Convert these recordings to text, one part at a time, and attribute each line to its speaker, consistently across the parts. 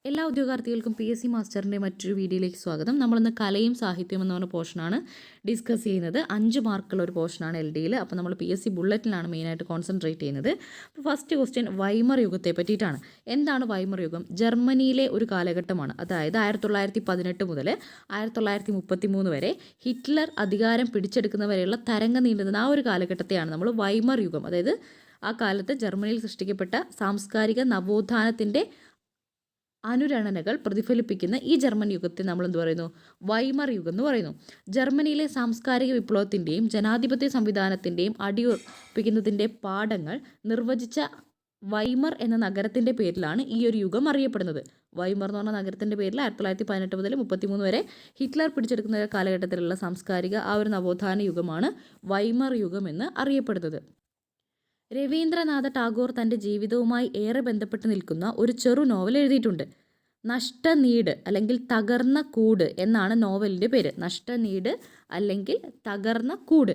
Speaker 1: എല്ലാ ഉദ്യോഗാർത്ഥികൾക്കും P S C മാസ്റ്ററിൻ്റെ മറ്റൊരു വീഡിയോയിലേക്ക് സ്വാഗതം. നമ്മളിന്ന് കലയും സാഹിത്യവും എന്ന് പറഞ്ഞ പോർഷനാണ് ഡിസ്കസ് ചെയ്യുന്നത്. 5 മാർക്കുള്ള ഒരു പോർഷനാണ് എൽ ഡിയിൽ. അപ്പോൾ നമ്മൾ പി എസ് സി ബുള്ളറ്റിലാണ് മെയിനായിട്ട് കോൺസെൻട്രേറ്റ് ചെയ്യുന്നത്. അപ്പോൾ ഫസ്റ്റ് ക്വസ്റ്റ്യൻ വൈമർ യുഗത്തെ പറ്റിയിട്ടാണ്. എന്താണ് വൈമർ യുഗം? ജർമ്മനിയിലെ ഒരു കാലഘട്ടമാണ്. അതായത് 1918 മുതൽ 1933 വരെ ഹിറ്റ്ലർ അധികാരം പിടിച്ചെടുക്കുന്നവരെയുള്ള തരംഗം നീണ്ടുന്ന ആ ഒരു കാലഘട്ടത്തെയാണ് നമ്മൾ വൈമർ യുഗം. അതായത് ആ കാലത്ത് ജർമ്മനിയിൽ സൃഷ്ടിക്കപ്പെട്ട സാംസ്കാരിക നവോത്ഥാനത്തിൻ്റെ അനുരണനകൾ പ്രതിഫലിപ്പിക്കുന്ന ഈ ജർമ്മൻ യുഗത്തെ നമ്മൾ എന്ത് പറയുന്നു? വൈമർ യുഗം എന്ന് പറയുന്നു. ജർമ്മനിയിലെ സാംസ്കാരിക വിപ്ലവത്തിൻ്റെയും ജനാധിപത്യ സംവിധാനത്തിൻ്റെയും അടിയുറപ്പിക്കുന്നതിൻ്റെ പാഠങ്ങൾ നിർവചിച്ച വൈമർ എന്ന നഗരത്തിൻ്റെ പേരിലാണ് ഈ ഒരു യുഗം അറിയപ്പെടുന്നത്. വൈമർ എന്ന് പറഞ്ഞ നഗരത്തിൻ്റെ പേരിൽ 1918 മുതൽ 1933 വരെ ഹിറ്റ്ലർ പിടിച്ചെടുക്കുന്ന കാലഘട്ടത്തിലുള്ള സാംസ്കാരിക ആ ഒരു നവോത്ഥാന യുഗമാണ് വൈമർ യുഗം എന്ന് അറിയപ്പെടുന്നത്. രവീന്ദ്രനാഥ ടാഗോർ തൻ്റെ ജീവിതവുമായി ഏറെ ബന്ധപ്പെട്ട് നിൽക്കുന്ന ഒരു ചെറു നോവൽ എഴുതിയിട്ടുണ്ട്. നഷ്ടനീട് അല്ലെങ്കിൽ തകർന്ന കൂട് എന്നാണ് നോവലിൻ്റെ പേര്. നഷ്ടനീട് അല്ലെങ്കിൽ തകർന്ന കൂട്.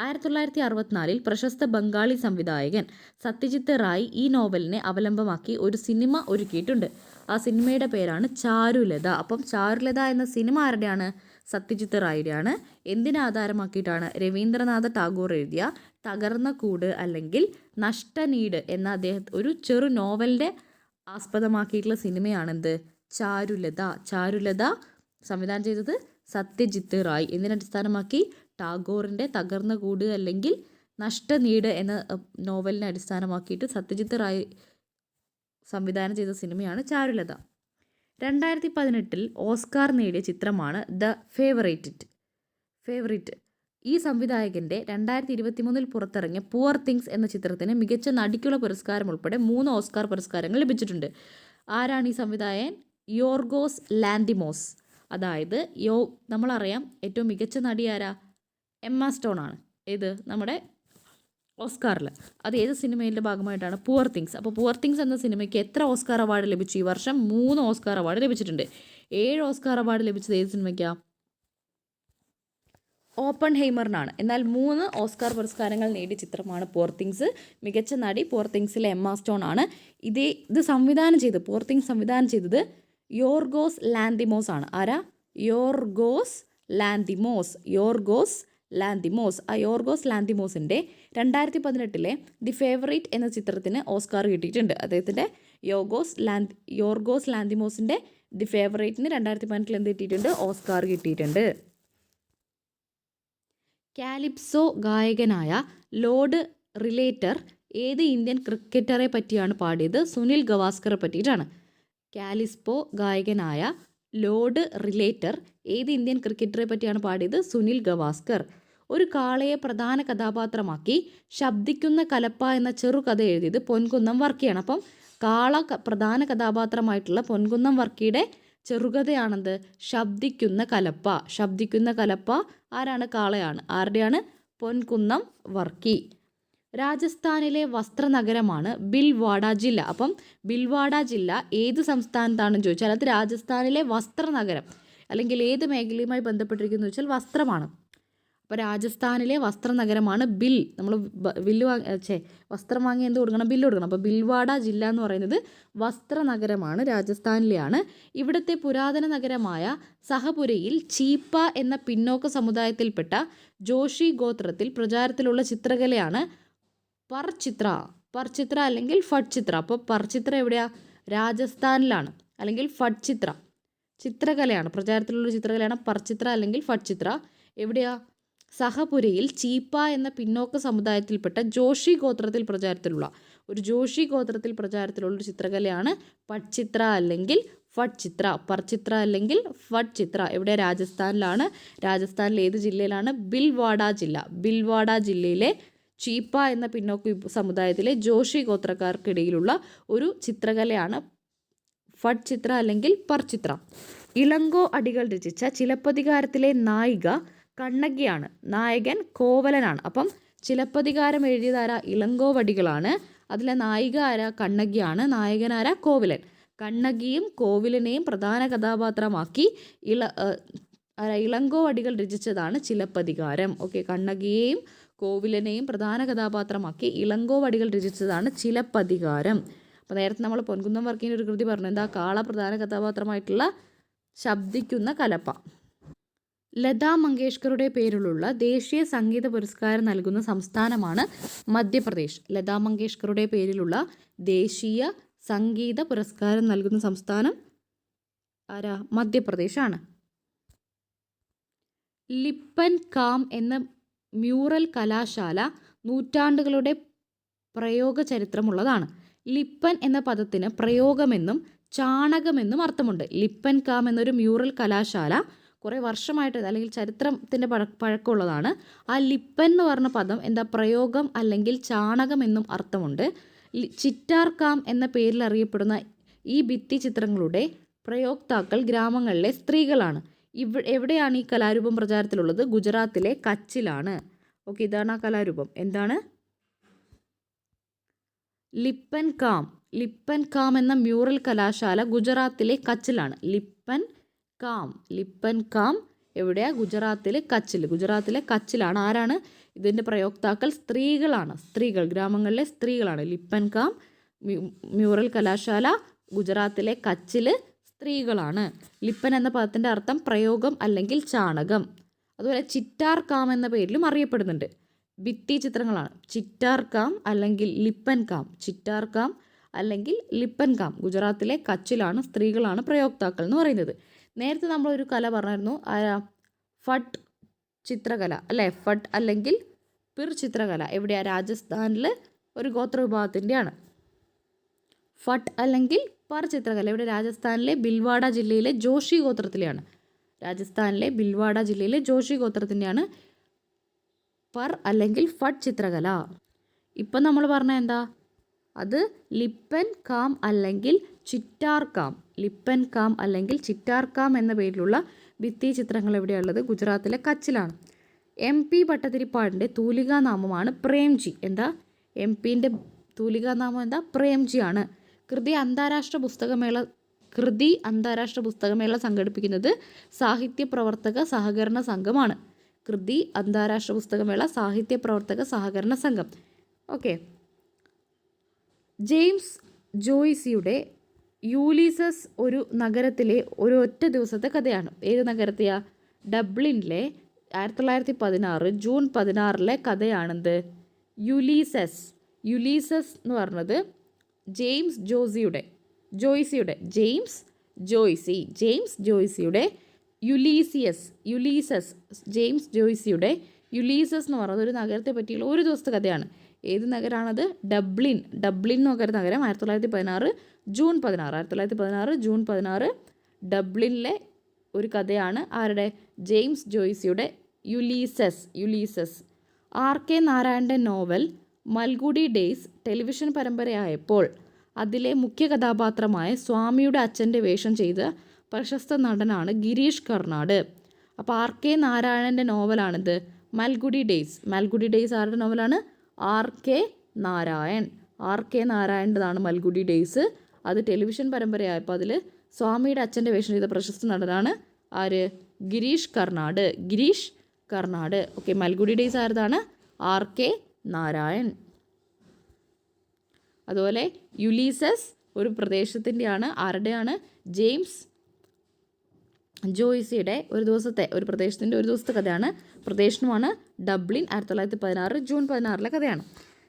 Speaker 1: 1964 പ്രശസ്ത ബംഗാളി സംവിധായകൻ സത്യജിത്ത് റായ് ഈ നോവലിനെ അവലംബമാക്കി ഒരു സിനിമ ഒരുക്കിയിട്ടുണ്ട്. ആ സിനിമയുടെ പേരാണ് ചാരുലത. അപ്പം ചാരുലത എന്ന സിനിമ ആരുടെയാണ്? സത്യജിത്ത് റായിയുടെയാണ്. എന്തിനെ ആധാരമാക്കിയിട്ടാണ്? രവീന്ദ്രനാഥ ടാഗോർ എഴുതിയ തകർന്ന കൂട് അല്ലെങ്കിൽ നഷ്ടനീട് എന്ന ഒരു ചെറു നോവലിൻ്റെ ആസ്പദമാക്കിയിട്ടുള്ള സിനിമയാണെന്ത്? ചാരുലത. ചാരുലത സംവിധാനം ചെയ്തത് സത്യജിത്ത് റായ്. എന്തിനടിസ്ഥാനമാക്കി? ടാഗോറിൻ്റെ തകർന്ന കൂട് അല്ലെങ്കിൽ നഷ്ടനീട് എന്ന നോവലിനെ അടിസ്ഥാനമാക്കിയിട്ട് സത്യജിത്ത് റായ് സംവിധാനം ചെയ്ത സിനിമയാണ് ചാരുലത. 2018 ഓസ്കാർ നേടിയ ചിത്രമാണ് ദ ഫേവറിറ്റ്. ഈ സംവിധായകൻ്റെ 2023 പുറത്തിറങ്ങിയ പുവർ തിങ്സ് എന്ന ചിത്രത്തിന് മികച്ച നടിക്കുള്ള പുരസ്കാരം ഉൾപ്പെടെ 3 ഓസ്കാർ പുരസ്കാരങ്ങൾ ലഭിച്ചിട്ടുണ്ട്. ആരാണ് ഈ സംവിധായകൻ? യോർഗോസ് ലാന്തിമോസ്. അതായത് നമ്മളറിയാം ഏറ്റവും മികച്ച നടി ആരാ? എമ്മ സ്റ്റോൺ ആണ്. ഏത്? നമ്മുടെ ഓസ്കാറിൽ. അത് ഏത് സിനിമയുടെ ഭാഗമായിട്ടാണ്? Poor things. അപ്പോൾ പുവർ തിങ്സ് എന്ന സിനിമയ്ക്ക് എത്ര ഓസ്കാർ അവാർഡ് ലഭിച്ചു? ഈ വർഷം 3 ഓസ്കാർ അവാർഡ് ലഭിച്ചിട്ടുണ്ട്. 7 ഓസ്കാർ അവാർഡ് ലഭിച്ചത് ഏത് സിനിമയ്ക്കാണ്? ഓപ്പൺ ഹെയ്മറിനാണ്. എന്നാൽ 3 ഓസ്കാർ പുരസ്കാരങ്ങൾ നേടിയ ചിത്രമാണ് പുവർ തിങ്സ്. മികച്ച നടി പുവർ തിങ്സിലെ എമ്മ സ്റ്റോൺ ആണ്. ഇത് സംവിധാനം ചെയ്ത് പുവർ തിങ്സ് സംവിധാനം ചെയ്തത് യോർഗോസ് ലാന്തിമോസ് ആണ്. ആരാ? യോർഗോസ് ലാന്തിമോസ്. ആ യോർഗോസ് ലാന്തിമോസിൻ്റെ 2018 ദി ഫേവറേറ്റ് എന്ന ചിത്രത്തിന് ഓസ്കാർ കിട്ടിയിട്ടുണ്ട്. അദ്ദേഹത്തിൻ്റെ യോർഗോസ് ലാന്തിമോസിൻ്റെ ദി ഫേവറേറ്റിന് 2018 എന്ത് കിട്ടിയിട്ടുണ്ട്? ഓസ്കാർ കിട്ടിയിട്ടുണ്ട്. കാലിപ്സോ ഗായകനായ ലോർഡ് റിലേറ്റർ ഏത് ഇന്ത്യൻ ക്രിക്കറ്ററെ പറ്റിയാണ് പാടിയത്? സുനിൽ ഗവാസ്കറെ പറ്റിയിട്ടാണ്. കാലിസ്പോ ഗായകനായ ലോർഡ് റിലേറ്റർ ഏത് ഇന്ത്യൻ ക്രിക്കറ്ററെ പറ്റിയാണ് പാടിയത്? സുനിൽ ഗവാസ്കർ. ഒരു കാളയെ പ്രധാന കഥാപാത്രമാക്കി ശബ്ദിക്കുന്ന കലപ്പ എന്ന ചെറുകഥ എഴുതിയത് പൊൻകുന്നം വർക്കിയാണ്. അപ്പം കാള പ്രധാന കഥാപാത്രമായിട്ടുള്ള പൊൻകുന്നം വർക്കിയുടെ ചെറുകഥയാണെന്ത്? ശബ്ദിക്കുന്ന കലപ്പ ആരാണ്? കാളയാണ്. ആരുടെയാണ്? പൊൻകുന്നം വർക്കി. രാജസ്ഥാനിലെ വസ്ത്രനഗരമാണ് ബിൽവാഡ ജില്ല. അപ്പം ബിൽവാഡ ജില്ല ഏത് സംസ്ഥാനത്താണെന്ന് ചോദിച്ചാൽ അത് രാജസ്ഥാനിലെ വസ്ത്രനഗരം അല്ലെങ്കിൽ ഏത് മേഖലയുമായി ബന്ധപ്പെട്ടിരിക്കുന്നു ചോദിച്ചാൽ വസ്ത്രമാണ്. അപ്പോൾ രാജസ്ഥാനിലെ വസ്ത്രനഗരമാണ് നമ്മൾ വസ്ത്രം വാങ്ങി എന്ത് കൊടുക്കണം? ബില്ല് കൊടുക്കണം. അപ്പോൾ ബിൽവാഡ ജില്ല എന്ന് പറയുന്നത് വസ്ത്രനഗരമാണ്, രാജസ്ഥാനിലെയാണ്. ഇവിടുത്തെ പുരാതന നഗരമായ സഹപുരയിൽ ചീപ്പ എന്ന പിന്നോക്ക സമുദായത്തിൽപ്പെട്ട ജോഷി ഗോത്രത്തിൽ പ്രചാരത്തിലുള്ള ചിത്രകലയാണ് പർചിത്ര അല്ലെങ്കിൽ ഫഡ്ചിത്ര. അപ്പോൾ പർചിത്ര എവിടെയാ? രാജസ്ഥാനിലാണ്. അല്ലെങ്കിൽ ഫഡ്ചിത്ര ചിത്രകലയാണ്. പ്രചാരത്തിലുള്ള ചിത്രകലയാണ് പർചിത്ര അല്ലെങ്കിൽ ഫഡ്ചിത്ര. എവിടെയാ? സഹപുരയിൽ ചീപ്പ എന്ന പിന്നോക്ക സമുദായത്തിൽപ്പെട്ട ജോഷി ഗോത്രത്തിൽ പ്രചാരത്തിലുള്ള ഒരു ചിത്രകലയാണ് പഡ്ചിത്ര അല്ലെങ്കിൽ ഫഡ്ചിത്ര. പർചിത്ര അല്ലെങ്കിൽ ഫഡ്ചിത്ര എവിടെ? രാജസ്ഥാനിലാണ്. രാജസ്ഥാനിലെ ഏത് ജില്ലയിലാണ്? ബിൽവാഡ ജില്ലയിലെ ചീപ്പ എന്ന പിന്നോക്ക സമുദായത്തിലെ ജോഷി ഗോത്രക്കാർക്കിടയിലുള്ള ഒരു ചിത്രകലയാണ് ഫഡ്ചിത്ര അല്ലെങ്കിൽ പർചിത്ര. ഇളങ്കോ അടികൾ രചിച്ച ചിലപ്പതികാരത്തിലെ നായിക കണ്ണകിയാണ്. നായകൻ കോവലനാണ്. അപ്പം ചിലപ്പതികാരം എഴുതിയതാരാ? ഇളങ്കോവടികളാണ്. അതിലെ നായിക ആരാ? കണ്ണകിയാണ്. നായകനാരാ? കോവലൻ. കണ്ണകിയും കോവിലനെയും പ്രധാന കഥാപാത്രമാക്കി ഇളങ്കോവടികൾ രചിച്ചതാണ് ചിലപ്പതികാരം. ഓക്കെ, കണ്ണകിയെയും കോവിലനെയും പ്രധാന കഥാപാത്രമാക്കി ഇളങ്കോവടികൾ രചിച്ചതാണ് ചിലപ്പതികാരം. അപ്പോൾ നേരത്തെ നമ്മൾ പൊൻകുന്നം വർക്കിൻ്റെ ഒരു കൃതി പറഞ്ഞു, എന്താ? കാള പ്രധാന കഥാപാത്രമായിട്ടുള്ള ശബ്ദിക്കുന്ന കലപ്പ. ലതാ മങ്കേഷ്കറുടെ പേരിലുള്ള ദേശീയ സംഗീത പുരസ്കാരം നൽകുന്ന സംസ്ഥാനമാണ് മധ്യപ്രദേശ്. ലതാ മങ്കേഷ്കറുടെ പേരിലുള്ള ദേശീയ സംഗീത പുരസ്കാരം നൽകുന്ന സംസ്ഥാനം ആരാ? മധ്യപ്രദേശാണ്. ലിപ്പൻ കാം എന്ന മ്യൂറൽ കലാശാല നൂറ്റാണ്ടുകളുടെ പ്രയോഗ ചരിത്രമുള്ളതാണ്. ലിപ്പൻ എന്ന പദത്തിന് പ്രയോഗമെന്നും ചാണകമെന്നും അർത്ഥമുണ്ട്. ലിപ്പൻ കാം എന്നൊരു മ്യൂറൽ കലാശാല കുറേ വർഷമായിട്ട് അല്ലെങ്കിൽ ചരിത്രത്തിൻ്റെ പഴക്കമുള്ളതാണ്. ആ ലിപ്പൻ എന്ന് പറഞ്ഞ പദം എന്താ? പ്രയോഗം അല്ലെങ്കിൽ ചാണകം എന്നും അർത്ഥമുണ്ട്. ചിറ്റാർ കാം എന്ന പേരിൽ അറിയപ്പെടുന്ന ഈ ഭിത്തി ചിത്രങ്ങളുടെ പ്രയോക്താക്കൾ ഗ്രാമങ്ങളിലെ സ്ത്രീകളാണ്. എവിടെയാണ് ഈ കലാരൂപം പ്രചാരത്തിലുള്ളത്? ഗുജറാത്തിലെ കച്ചിലാണ്. ഓക്കെ, ഇതാണ് ആ കലാരൂപം. എന്താണ്? ലിപ്പൻ കാം. ലിപ്പൻ കാം എന്ന മ്യൂറൽ കലാശാല ഗുജറാത്തിലെ കച്ചിലാണ്. ലിപ്പൻ കാം എവിടെയാ? ഗുജറാത്തിലെ കച്ചിൽ. ഗുജറാത്തിലെ കച്ചിലാണ്. ആരാണ് ഇതിൻ്റെ പ്രയോക്താക്കൾ? സ്ത്രീകളാണ്. സ്ത്രീകൾ, ഗ്രാമങ്ങളിലെ സ്ത്രീകളാണ്. ലിപ്പൻ കാം മ്യൂറൽ കലാശാല ഗുജറാത്തിലെ കച്ചിൽ, സ്ത്രീകളാണ്. ലിപ്പൻ എന്ന പദത്തിൻ്റെ അർത്ഥം പ്രയോഗം അല്ലെങ്കിൽ ചാണകം. അതുപോലെ ചിറ്റാർ കാം എന്ന പേരിലും അറിയപ്പെടുന്നുണ്ട്. ഭിത്തി ചിത്രങ്ങളാണ്. ചിറ്റാർ കാം അല്ലെങ്കിൽ ലിപ്പൻ കാം. ചിറ്റാർ കാം അല്ലെങ്കിൽ ലിപ്പൻ കാം ഗുജറാത്തിലെ കച്ചിലാണ്. സ്ത്രീകളാണ് പ്രയോക്താക്കൾ എന്ന് പറയുന്നത്. നേരത്തെ നമ്മളൊരു കല പറഞ്ഞായിരുന്നു, ഫട്ട് ചിത്രകല അല്ലേ? ഫട്ട് അല്ലെങ്കിൽ പിർ ചിത്രകല എവിടെയാണ്? രാജസ്ഥാനിൽ ഒരു ഗോത്ര വിഭാഗത്തിൻ്റെയാണ്. ഫട്ട് അല്ലെങ്കിൽ പർ ചിത്രകല ഇവിടെ രാജസ്ഥാനിലെ ഭിൽവാഡ ജില്ലയിലെ ജോഷി ഗോത്രത്തിലെയാണ്. രാജസ്ഥാനിലെ ഭിൽവാഡ ജില്ലയിലെ ജോഷി ഗോത്രത്തിൻ്റെയാണ് പർ അല്ലെങ്കിൽ ഫട്ട് ചിത്രകല. ഇപ്പം നമ്മൾ പറഞ്ഞ എന്താ? അത് ലിപ്പൻ കാം അല്ലെങ്കിൽ ചിറ്റാർ കാം. ലിപ്പൻ കാം അല്ലെങ്കിൽ ചിറ്റാർ കാം എന്ന പേരിലുള്ള ഭിത്തി ചിത്രങ്ങൾ എവിടെയുള്ളത്? ഗുജറാത്തിലെ കച്ചിലാണ്. MP ഭട്ടതിരിപ്പാടിൻ്റെ തൂലികാനാമമാണ് പ്രേംജി. എന്താ? MP-ൻ്റെ തൂലികാനാമം എന്താ? പ്രേംജി ആണ്. കൃതി അന്താരാഷ്ട്ര പുസ്തകമേള സംഘടിപ്പിക്കുന്നത് സാഹിത്യ പ്രവർത്തക സഹകരണ സംഘമാണ്. കൃതി അന്താരാഷ്ട്ര പുസ്തകമേള സാഹിത്യ പ്രവർത്തക സഹകരണ സംഘം. ഓക്കെ. ജെയിംസ് ജോയ്സിയുടെ യൂലിസസ് ഒരു നഗരത്തിലെ ഒരു ഒറ്റ ദിവസത്തെ കഥയാണ്. ഏത് നഗരത്തെയാ? ഡബ്ലിനിലെ 1916 ജൂൺ 16 കഥയാണെന്ത്? യുലീസസ്. യുലീസസ് എന്ന് പറഞ്ഞത് ജെയിംസ് ജോയ്സിയുടെ യുലീസസ് എന്ന് പറയുന്നത് ഒരു നഗരത്തെ പറ്റിയുള്ള ഒരു ദിവസത്തെ കഥയാണ്. ഏത് നഗരമാണത്? ഡബ്ലിൻ എന്ന് പറയുന്ന നഗരം 1916 ജൂൺ 16 ഡബ്ലിനിലെ ഒരു കഥയാണ്. ആരുടെ? ജെയിംസ് ജോയ്സിയുടെ യുലീസസ്. RK നാരായണൻ്റെ നോവൽ മൽഗുഡി ഡേയ്സ് ടെലിവിഷൻ പരമ്പരയായപ്പോൾ അതിലെ മുഖ്യ കഥാപാത്രമായ സ്വാമിയുടെ അച്ഛൻ്റെ വേഷം ചെയ്ത പ്രശസ്ത നടനാണ് ഗിരീഷ് കർണാട്. അപ്പോൾ RK നാരായണൻ്റെ നോവലാണിത് മൽഗുഡി ഡേയ്സ്. ആരുടെ നോവലാണ്? RK നാരായണൻ്റെതാണ് മൽഗുഡി ഡേയ്സ്. അത് ടെലിവിഷൻ പരമ്പരയായപ്പോൾ അതിൽ സ്വാമിയുടെ അച്ഛൻ്റെ വേഷം ചെയ്ത പ്രശസ്ത നടനാണ് ആര്? ഗിരീഷ് കർണാട്. ഓക്കെ, മൽഗുഡി ഡേയ്സ് ആരതാണ്? RK നാരായൺ. അതുപോലെ യുലീസസ് ഒരു പ്രദേശത്തിൻ്റെയാണ്. ആരുടെയാണ്? ജെയിംസ് ജോയ്സിയുടെ ഒരു പ്രദേശത്തിൻ്റെ ഒരു ദിവസത്തെ കഥയാണ്. പ്രദേശമാണ് ഡബ്ലിൻ. 1916 ജൂൺ 16 കഥയാണ്.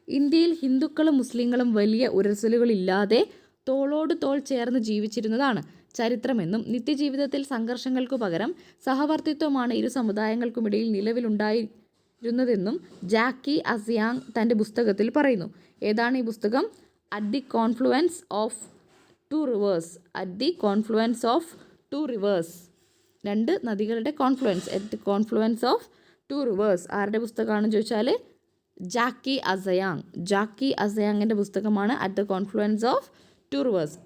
Speaker 1: ഇന്ത്യയിൽ ഹിന്ദുക്കളും മുസ്ലിങ്ങളും വലിയ ഉരസലുകളില്ലാതെ തോളോട് തോൾ ചേർന്ന് ജീവിച്ചിരുന്നതാണ് ചരിത്രമെന്നും നിത്യജീവിതത്തിൽ സംഘർഷങ്ങൾക്കു പകരം സഹവർത്തിത്വമാണ് ഇരു സമുദായങ്ങൾക്കുമിടയിൽ നിലവിലുണ്ടായിരുന്നതെന്നും ജാക്കി അസിയാങ് തൻ്റെ പുസ്തകത്തിൽ പറയുന്നു. ഏതാണ് ഈ പുസ്തകം? At the confluence of two rivers. രണ്ട് നദികളുടെ confluence. At the confluence of two rivers. ആരുടെ പുസ്തകമാണെന്ന് ചോദിച്ചാൽ ജാക്കി അസയാങ്ങിൻ്റെ പുസ്തകമാണ് at the confluence of two rivers.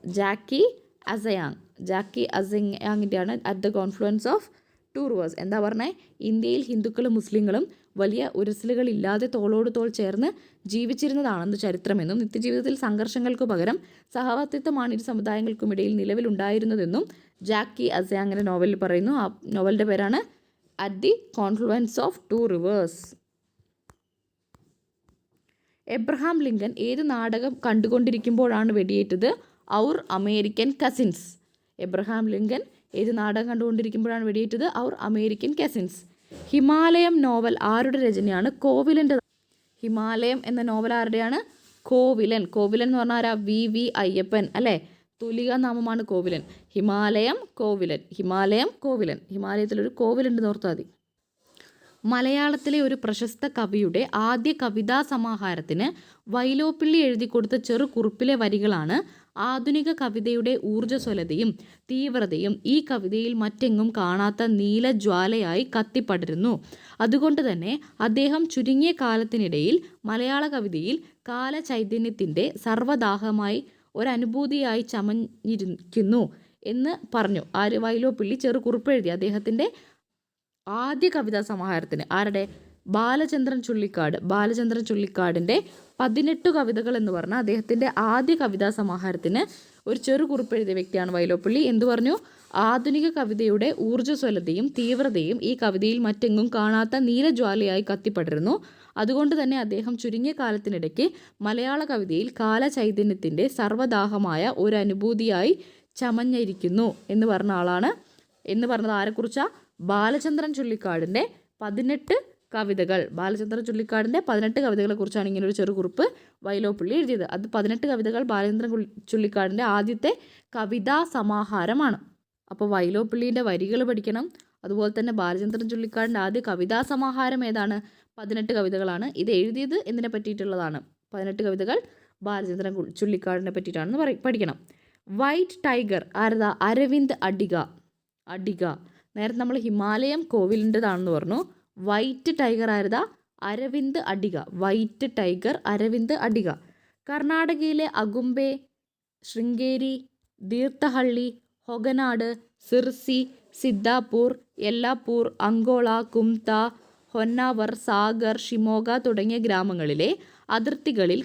Speaker 1: Jackie അസയാങ്ങിൻ്റെയാണ് at the confluence of two rivers. എന്താ പറഞ്ഞേ? ഇന്ത്യയിൽ ഹിന്ദുക്കളും മുസ്ലിങ്ങളും വലിയ ഉരസലുകളില്ലാതെ തോളോട് തോൾ ചേർന്ന് ജീവിച്ചിരുന്നതാണെന്ന് ചരിത്രമെന്നും നിത്യജീവിതത്തിൽ സംഘർഷങ്ങൾക്കു പകരം സഹവർത്തിത്വമാണ് ഇരു സമുദായങ്ങൾക്കുമിടയിൽ നിലവിലുണ്ടായിരുന്നതെന്നും ജാക്കി അസയാങ്ങിൻ്റെ നോവലിൽ പറയുന്നു. ആ നോവലിൻ്റെ പേരാണ് at the confluence of two rivers. Abraham Lincoln ഏത് നാടകം കണ്ടുകൊണ്ടിരിക്കുമ്പോഴാണ് വെടിയേറ്റത്? Our American cousins. Abraham Lincoln ഏത് നാടകം കണ്ടുകൊണ്ടിരിക്കുമ്പോഴാണ് വെടിയേറ്റത്? Our American cousins. ഹിമാലയം നോവൽ ആരുടെ രചനയാണ്? കോവിലൻ്റെ. ഹിമാലയം എന്ന നോവൽ ആരുടെയാണ്? കോവിലൻ. കോവിലൻ എന്ന് പറഞ്ഞാൽ ആരാ? വി അയ്യപ്പൻ അല്ലേ? തുലിക നാമമാണ് കോവിലൻ. ഹിമാലയം കോവിലൻ. ഹിമാലയം കോവിലൻ. ഹിമാലയത്തിലൊരു കോവിലുണ്ടെന്ന് ഓർത്താൽ മതി. മലയാളത്തിലെ ഒരു പ്രശസ്ത കവിയുടെ ആദ്യ കവിതാ സമാഹാരത്തിന് വൈലോപ്പിള്ളി എഴുതി കൊടുത്ത ചെറു കുറിപ്പിലെ വരികളാണ്: ആധുനിക കവിതയുടെ ഊർജ്ജസ്വലതയും തീവ്രതയും ഈ കവിതയിൽ മറ്റെങ്ങും കാണാത്ത നീലജ്വാലയായി കത്തിപ്പടരുന്നു. അതുകൊണ്ട് തന്നെ അദ്ദേഹം ചുരുങ്ങിയ കാലത്തിനിടയിൽ മലയാള കവിതയിൽ കാലചൈതന്യത്തിൻ്റെ സർവ്വദാഹമായി ഒരനുഭൂതിയായി ചമഞ്ഞിരിക്കുന്നു എന്ന് പറഞ്ഞു. ആര്? വൈലോപ്പിള്ളി ചെറു കുറിപ്പെഴുതി അദ്ദേഹത്തിൻ്റെ ആദ്യ കവിതാ സമാഹാരത്തിന്. ആരുടെ? ബാലചന്ദ്രൻ ചുള്ളിക്കാട്. ബാലചന്ദ്രൻ ചുള്ളിക്കാടിൻ്റെ 18 കവിതകൾ എന്ന് പറഞ്ഞാൽ അദ്ദേഹത്തിൻ്റെ ആദ്യ കവിതാ സമാഹാരത്തിന് ഒരു ചെറു കുറിപ്പെഴുതിയ വ്യക്തിയാണ് വൈലോപ്പിള്ളി. എന്തു പറഞ്ഞു? ആധുനിക കവിതയുടെ ഊർജ്ജസ്വലതയും തീവ്രതയും ഈ കവിതയിൽ മറ്റെങ്ങും കാണാത്ത നീലജ്വാലയായി കത്തിപ്പടരുന്നു. അതുകൊണ്ട് തന്നെ അദ്ദേഹം ചുരുങ്ങിയ കാലത്തിനിടയ്ക്ക് മലയാള കവിതയിൽ കാലചൈതന്യത്തിൻ്റെ സർവ്വദാഹമായ ഒരു അനുഭൂതിയായി ചമഞ്ഞിരിക്കുന്നു എന്ന് പറഞ്ഞ ആളാണ്. എന്ന് പറഞ്ഞത് ആരെക്കുറിച്ചാണ്? ബാലചന്ദ്രൻ ചുള്ളിക്കാടിൻ്റെ 18 കവിതകൾ. ബാലചന്ദ്രൻ ചുള്ളിക്കാടിൻ്റെ 18 കവിതകളെക്കുറിച്ചാണ് ഇങ്ങനൊരു ചെറുകുറിപ്പ് വൈലോപ്പിള്ളി എഴുതിയത്. അത് 18 കവിതകൾ ബാലചന്ദ്രൻ ചുള്ളിക്കാടിൻ്റെ ആദ്യത്തെ കവിതാ സമാഹാരമാണ്. അപ്പോൾ വൈലോപ്പിള്ളീൻ്റെ വരികൾ പഠിക്കണം. അതുപോലെ തന്നെ ബാലചന്ദ്രൻ ചുള്ളിക്കാടിൻ്റെ ആദ്യ കവിതാ സമാഹാരം ഏതാണ്? 18 കവിതകളാണ്. ഇത് എഴുതിയത് എന്തിനെ പറ്റിയിട്ടുള്ളതാണ്? 18 കവിതകൾ ബാലചന്ദ്രൻ ചുള്ളിക്കാടിനെ പറ്റിയിട്ടാണെന്ന് പഠിക്കണം. വൈറ്റ് ടൈഗർ ആരതാ? അരവിന്ദ് അഡിഗ. അഡിഗ. നേരത്തെ നമ്മൾ ഹിമാലയം കോവിലിൻ്റെതാണെന്ന് പറഞ്ഞു. വൈറ്റ് ടൈഗർ ആരതാ? അരവിന്ദ് അഡിഗ. White tiger Aravind Adiga. കർണാടകയിലെ അഗുംബെ, ശൃംഗേരി, തീർത്ഥഹള്ളി, ഹൊഗനാട്, സിർസി, സിദ്ധാപൂർ, യെല്ലാപ്പൂർ, അങ്കോള, കുംത, ഹൊന്നാവർ, സാഗർ, ഷിമോഗ തുടങ്ങിയ ഗ്രാമങ്ങളിലെ അതിർത്തികളിൽ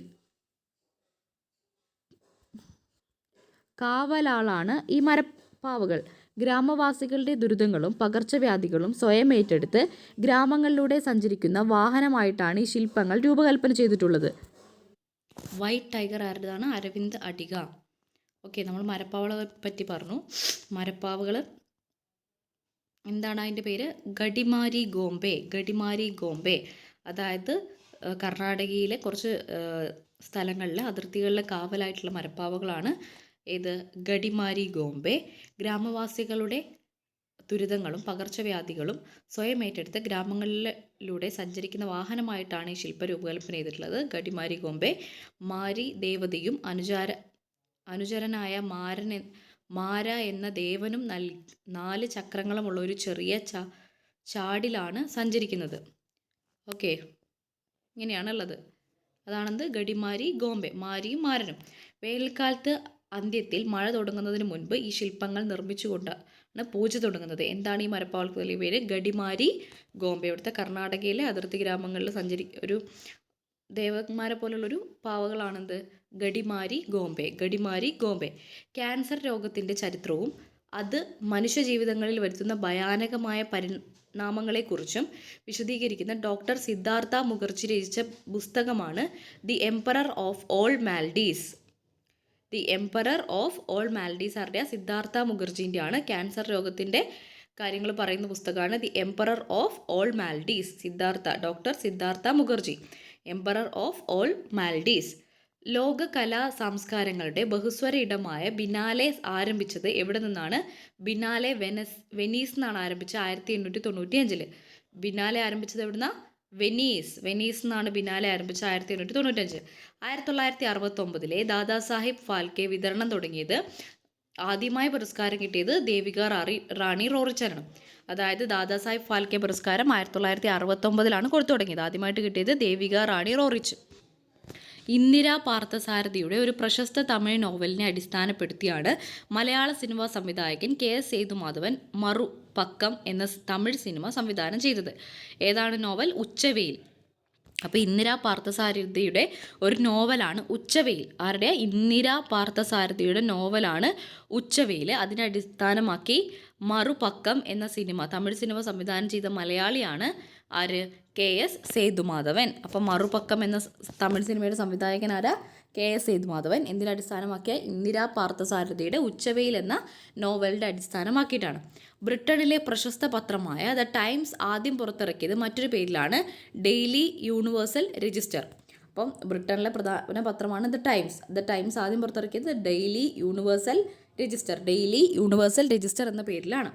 Speaker 1: കാവലാളാണ് ഈ മരപ്പാവകൾ. ഗ്രാമവാസികളുടെ ദുരിതങ്ങളും പകർച്ചവ്യാധികളും സ്വയം ഏറ്റെടുത്ത് ഗ്രാമങ്ങളിലൂടെ സഞ്ചരിക്കുന്ന വാഹനമായിട്ടാണ് ഈ ശില്പങ്ങൾ രൂപകൽപ്പന ചെയ്തിട്ടുള്ളത്. വൈറ്റ് ടൈഗർ ആരുടേതാണ്? അരവിന്ദ് അഡിഗ. ഓക്കെ, നമ്മൾ മരപ്പാവകളെ പറ്റി പറഞ്ഞു. മരപ്പാവകൾ എന്താണ് അതിൻ്റെ പേര്? ഗഡിമാരി ഗോംബെ. ഗഡിമാരി ഗോംബെ. അതായത് കർണാടകയിലെ കുറച്ച് സ്ഥലങ്ങളിലെ അതിർത്തികളിലെ കാവലായിട്ടുള്ള മരപ്പാവകളാണ് ഏത്? ഗഡിമാരി ഗോംബെ. ഗ്രാമവാസികളുടെ ദുരിതങ്ങളും പകർച്ചവ്യാധികളും സ്വയം ഏറ്റെടുത്ത് ഗ്രാമങ്ങളിലൂടെ സഞ്ചരിക്കുന്ന വാഹനമായിട്ടാണ് ഈ ശില്പ രൂപകൽപ്പന ചെയ്തിട്ടുള്ളത്. ഗഡിമാരി ഗോംബെ. മാരി ദേവതയും അനുചരനായ മാര എന്ന ദേവനും 4 ചക്രങ്ങളുമുള്ള ഒരു ചെറിയ ചാടിലാണ് സഞ്ചരിക്കുന്നത്. ഓക്കെ, ഇങ്ങനെയാണുള്ളത്. അതാണെന്ത്? ഗഡിമാരി ഗോംബെ. മാരിയും മാരനും. വേനൽക്കാലത്ത് അന്ത്യത്തിൽ മഴ തുടങ്ങുന്നതിന് മുൻപ് ഈ ശില്പങ്ങൾ നിർമ്മിച്ചുകൊണ്ടാണ് പൂജ തുടങ്ങുന്നത്. എന്താണ് ഈ മരപ്പാവകൾക്ക് പേര്? ഗഡിമാരി ഗോംബെ. ഇവിടുത്തെ കർണാടകയിലെ അതിർത്തി ഗ്രാമങ്ങളിൽ ഒരു ദേവന്മാരെ പോലുള്ളൊരു പാവകളാണെന്ത്? ഗഡിമാരി ഗോംബെ. ഗഡിമാരി ഗോംബെ. ക്യാൻസർ രോഗത്തിൻ്റെ ചരിത്രവും അത് മനുഷ്യജീവിതങ്ങളിൽ വരുത്തുന്ന ഭയാനകമായ പരിണാമങ്ങളെക്കുറിച്ചും വിശദീകരിക്കുന്ന ഡോക്ടർ സിദ്ധാർത്ഥ മുഖർജി രചിച്ച പുസ്തകമാണ് the emperor of all maladies. The emperor of all maladies ആരുടെയാണ്? സിദ്ധാർത്ഥ മുഖർജീൻ്റെയാണ്. ക്യാൻസർ രോഗത്തിൻ്റെ കാര്യങ്ങൾ പറയുന്ന പുസ്തകമാണ് the emperor of all maladies. Doctor Siddhartha Mukherjee. Emperor of all maladies. ലോക കലാ സംസ്കാരങ്ങളുടെ ബഹുസ്വര ഇടമായ ബിനാലെ ആരംഭിച്ചത് എവിടെ നിന്നാണ്? ബിനാലെ വെനീസ് എന്നാണ് ആരംഭിച്ചത് 1895. ബിനാലെ ആരംഭിച്ചത് എവിടുന്നാണ്? വെനീസ് എന്നാണ് ബിനാലെ ആരംഭിച്ചത് 1895. 1969 ദാദാസാഹിബ് ഫാൽക്കെ വിതരണം തുടങ്ങിയത്. ആദ്യമായി പുരസ്കാരം കിട്ടിയത് ദേവിക റാണി റോറിച്ചാണ്. അതായത് ദാദാസാഹിബ് ഫാൽക്കെ പുരസ്കാരം 1969 കൊടുത്തു തുടങ്ങിയത്. ആദ്യമായിട്ട് കിട്ടിയത് ദേവിക റാണി റോറിച്ച്. ഇന്ദിര പാർത്ഥസാരഥിയുടെ ഒരു പ്രശസ്ത തമിഴ് നോവലിനെ അടിസ്ഥാനപ്പെടുത്തിയാണ് മലയാള സിനിമാ സംവിധായകൻ കെ.എസ്. സേതുമാധവൻ മറുപക്കം എന്ന തമിഴ് സിനിമ സംവിധാനം ചെയ്തത്. ഏതാണ് നോവൽ? ഉച്ചവെയിൽ. അപ്പോൾ ഇന്ദിര പാർത്ഥസാരഥിയുടെ ഒരു നോവലാണ് ഉച്ചവെയിൽ. ആരുടെ? ഇന്ദിര പാർത്ഥസാരഥിയുടെ നോവലാണ് ഉച്ചവെയിൽ. അതിനെ അടിസ്ഥാനമാക്കി മറുപക്കം എന്ന സിനിമ, തമിഴ് സിനിമ സംവിധാനം ചെയ്ത മലയാളിയാണ് ആര്? KS സേതുമാധവൻ. അപ്പം മറുപക്കം എന്ന തമിഴ് സിനിമയുടെ സംവിധായകൻ ആരാ? KS സേതുമാധവൻ. എന്തിനെ അടിസ്ഥാനമാക്കിയ? ഇന്ദിരാ പാർത്ഥസാരഥിയുടെ ഉച്ചവെയിൽ എന്ന നോവലിൻ്റെ അടിസ്ഥാനമാക്കിയിട്ടാണ്. ബ്രിട്ടനിലെ പ്രശസ്ത പത്രമായ ദ ടൈംസ് ആദ്യം പുറത്തിറക്കിയത് മറ്റൊരു പേരിലാണ്, ഡെയിലി യൂണിവേഴ്സൽ രജിസ്റ്റർ. അപ്പം ബ്രിട്ടനിലെ പ്രധാന പത്രമാണ് ദ ടൈംസ് ആദ്യം പുറത്തിറക്കിയത് ഡെയിലി യൂണിവേഴ്സൽ രജിസ്റ്റർ എന്ന പേരിലാണ്.